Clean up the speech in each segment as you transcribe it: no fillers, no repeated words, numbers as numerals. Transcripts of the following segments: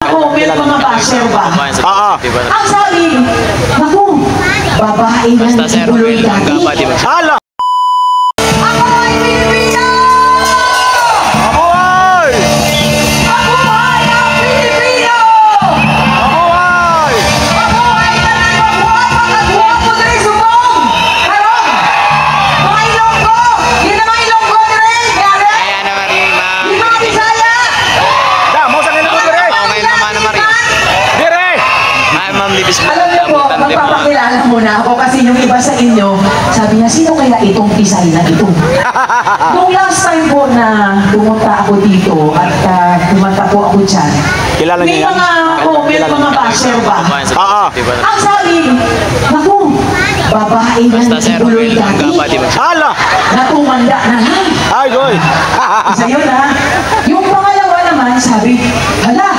Comment mga basher ba? Ang sabi, naku, babae na nagtuloy dati. Hala! Ako ay Pilipino! Mabuhay! Mabuhay ang Pilipino! Mabuhay! Mabuhay na nagpabuhat mga guwapo na rin sumong! Karon! Mga Ilonggo! Yun na mga Ilonggo na rin! Gare! Ayan naman rin, ma'am. Di mga Bisaya! Da, mau sa nila ko dire! Okay naman naman rin. Dire! Ay, ma'am, libis mo. Alam niyo po, magpapakilala muna ako kasi yung iba sa inyo, sabi niya, sino kaya itong Pisay na ito? Nung last time po na pumunta ako dito at kumanta po ako dyan, Kilala may niyo yan? mga comment, mga basher ba? Ang sabi, naku, babae na Basta sir, nagtuloy Romel dati, Mangga, di ba? Hala! natumanda na lang. Ay, goy! Isa yun ha. Yung pangalawa naman, sabi, hala,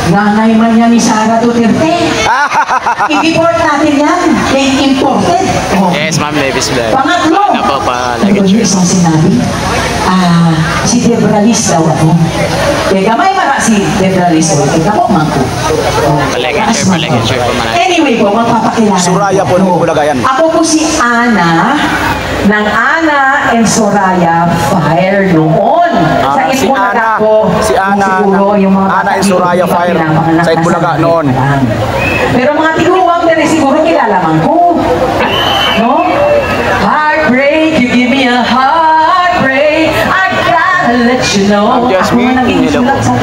nanay man yan ni Sara Duterte. I-report natin yan. They imported. Oh. Yes, ma'am, libis mo. Pangatlo. Ano po pa, Ano ba yung isang sinabi? Si Debra Liz daw ako. Kaya gamay mara si Debra Liz. Kaya po, mangko. Palagay-share po man. Anyway po, magpapakilala. Suraya po, Ako. Bulagayan. Ako po si Ana ng Ana and Soraya Fire noon. Sa Si Itbulaga Ana. po. Si Ana Siguro yung mga Ana and Soraya Fire sa Itbulaga noon. Pero mga tiguruang din siguro kilala man ko. No? Heartbreak, you give me a heartbreak. I gotta let you know. Ma'am Ako Jasmine, nga naging hello sulat po.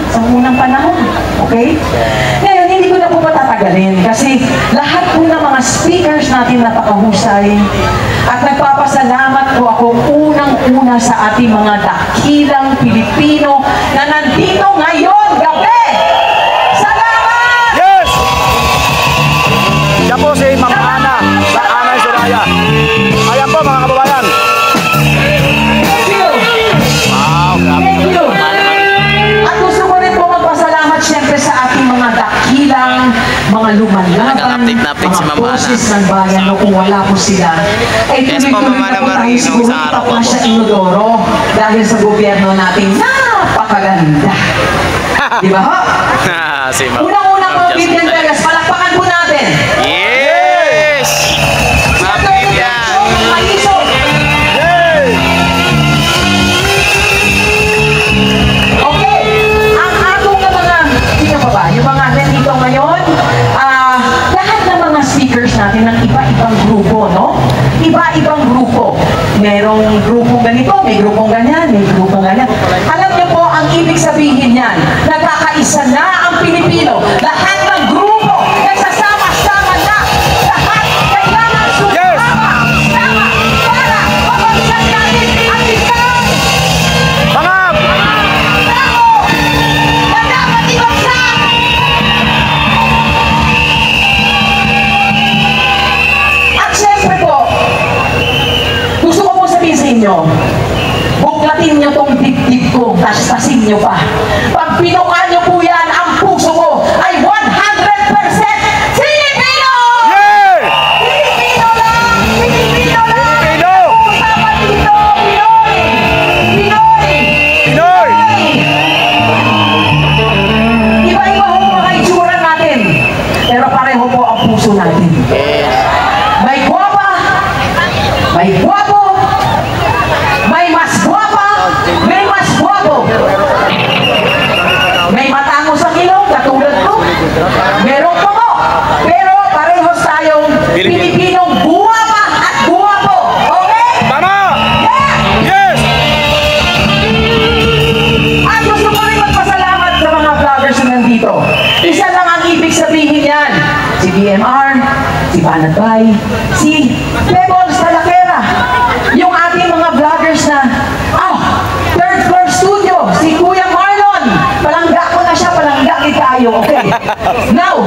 sa unang panahon. Okay? Ngayon, hindi ko na po patatagalin kasi lahat po ng mga speakers natin napakahusay at nagpapasalamat po ako unang-una sa ating mga dakilang Pilipino na nandito ngayon gabi. Salamat! Yes! Siya po si Ma'am Ana sa Ana and Soraya. Ayan po mga kababayan. Thank you! Wow, grabe. Thank you! At gusto ko rin po magpasalamat siyempre sa ating mga dakilang, mga lumalaban, Nag-update si mga Mama boses Ana. ng bayan no, kung wala po sila. Eh, Yes, tuloy-tuloy Mama na po Ana tayo Marino, siguro sa araw pa po. sa Inodoro dahil sa gobyerno natin napakaganda. Di ba ho? Si ma'am. Unang-unang Ma'am mga Vivian Jasmine. Vegas, palakpakan po natin. Yes! Ma'am Vivian. Yay! Okay, ang atong na mga, sino pa ba? Yung mga nandito ngayon, lahat ng mga speakers natin ng iba-ibang grupo, no? Iba-ibang grupo. Merong grupong ganito, may grupong ganyan, may grupong ganyan. Alam niyo po, ang ibig sabihin niyan, nagkakaisa na ang Pilipino. Lahat ng grupo, nagsasama-sama na. Lahat kailangan sumama. Sama para mapagsan natin ang isang Mga na dapat ibagsak! At syempre po, gusto ko po sabihin sa inyo, buklatin niyo tong dibdib ko, tastasin niyo pa. Pag pinuka niyo po yan, ang puso ko ay 100% Filipino! Yay! Filipino lang! Filipino lang! Filipino! Usama dito, Pinoy! Pinoy! Pinoy! Iba-iba ho mga itsura natin. Pero pareho po ang puso natin. May guwapa, may guwapo, may mas guwapa, may mas guwapo. May matangos ang ilong, katulad ko. Meron po ko. Pero parehos tayong Pilipinong guwapa at guwapo. Okay? Tama! Yeah! Yes! At gusto ko rin magpasalamat sa mga vloggers na nandito. Isa lang ang ibig sabihin yan. Si BMR, si Banatbay, si Pebbles Talakera. Yung ating mga vloggers na, third floor studio, si Kuya Marlon. Palangga ko na siya, palangga kita tayo. Okay. Now,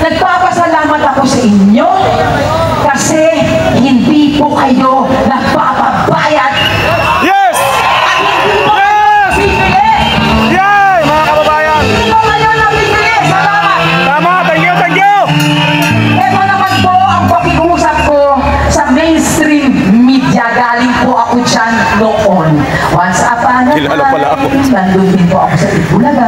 nagpapasalamat ako sa inyo kasi hindi po kayo nagpapabayad Yes! at hindi po bibili. Yay! Mga kababayan! Hindi po kayo nabibili. Salamat. Tama! Thank you! Thank you! Ito naman po ang pakiusap ko sa mainstream media. Galing po ako dyan noon. Once upon a Kilala pala ako. time, nandun din po ako sa Itbulaga.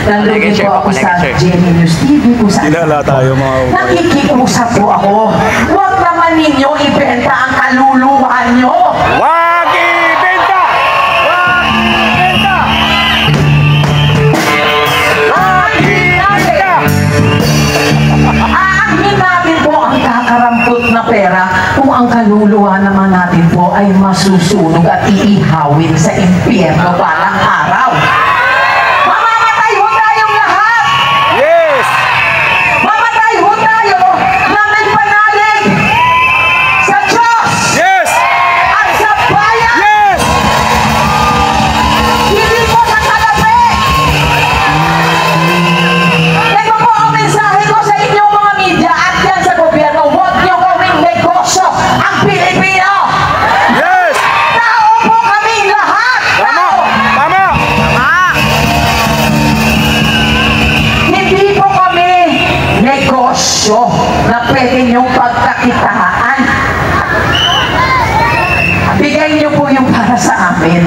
Nandun din share po po, ako palagi, sa share. Jenny News TV kung saan Kilala tayo mga nakikiusap po ako. Huwag naman ninyo ibenta ang kaluluwa nyo. Wag ibenta! Wag ibenta! Wag ibenta! Aangkin natin po ang kakarampot na pera kung ang kaluluwa naman natin po ay masusunog at iihawin sa impyerno balang araw. Mamamatay ho tayong lahat! Yes! Mamatay ho tayo na may panalig sa Diyos Yes! at sa bayan! Yes! Hindi po sa talabi! Ito po ang mensahe ko sa inyong mga media at yan sa gobyerno. Huwag niyo gawing negosyo ang Pilipino! Yes! Tao po kaming lahat! Tama! Tao! Tama! Hindi po kami negosyo na pwede niyong pagkakitaan. Bigay niyo po yung para sa amin.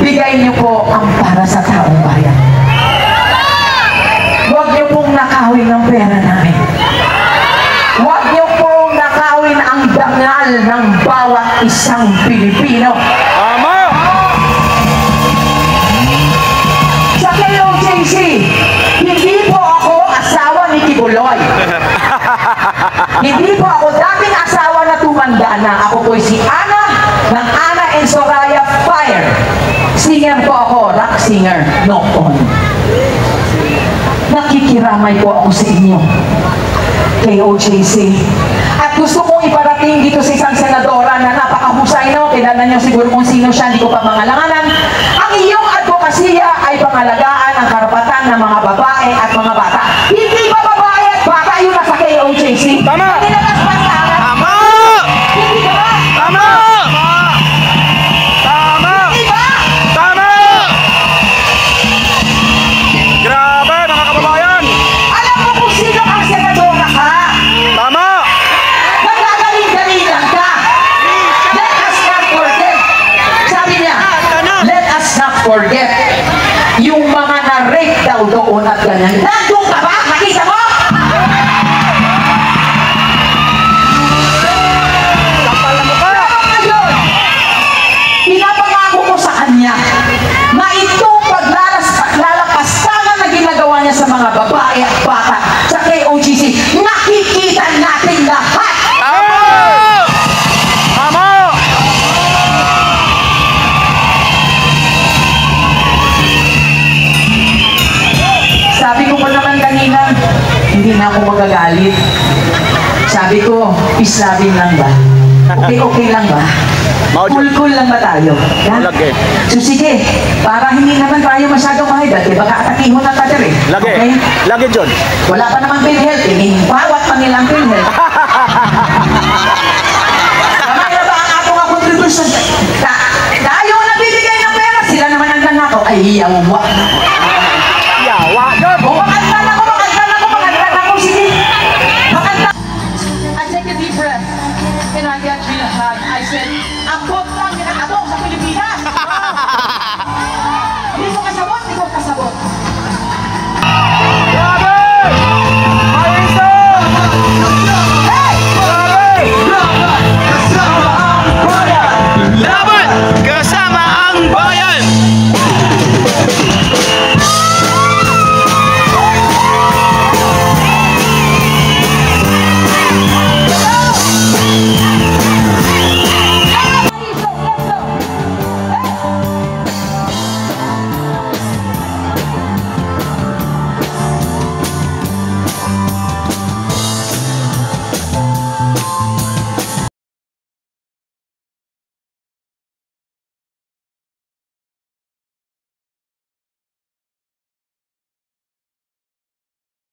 Bigay niyo po ang para sa taong bayan. Huwag niyo pong nakawin ang pera namin. Huwag niyo pong nakawin ang dangal ng bawat isang Pilipino. Tama! Sa KOJC, hindi po ako asawa ni Kibuloy. Hindi po ako dating asawa na tumanda na. Ako po'y si Ana ng Ana and Soraya Fire. Singer po ako, rock singer, noon. Nakikiramay po ako sa inyo. KOJC. At gusto kong iparating dito sa isang senadora na napakahusay, no? Kilala niyo siguro kung sino siya, hindi ko pa mangalanganan. Ang iyong advokasya ay pangalagaan ang karapatan ng mga babae at mga bata. Hindi ba babae at bata yung nasa KOJC? Tama! Hindi na naspasaran? Tama! Hindi ba? Tama! Tama! Hindi ba? Tama! Grabe mga kababayan! Alam mo kung sino ang senadora ka? Tama! Nagagaling-galingan ka. Let us not forget. Sabi niya, let us not forget yung mga na-rape daw doon at ganyan. Nandun ka ba? Nakita mo? Kapal na mukha! Pero ngayon, pinapangako ko sa kanya na itong paglalapastangan na ginagawa niya sa mga babae at bata sa KOGC, nakikita natin lahat. Tama! Tama! Sabi ko pa naman kanina, hindi na ako magagalit. Sabi ko, peace loving lang ba? Okay lang ba? Cool lang ba tayo? Ha? Lagi. So sige, para hindi naman tayo masyadong mahidad, eh, baka atakihon na tayo rin. Lagi. Okay? Lagi, John. Wala pa naman PhilHealth, eh. Bawat pa nilang PhilHealth. Kamay na ba ang atong contribution? Tayo ang nagbibigay ng pera, sila naman ang nanakaw. Ay, yawa.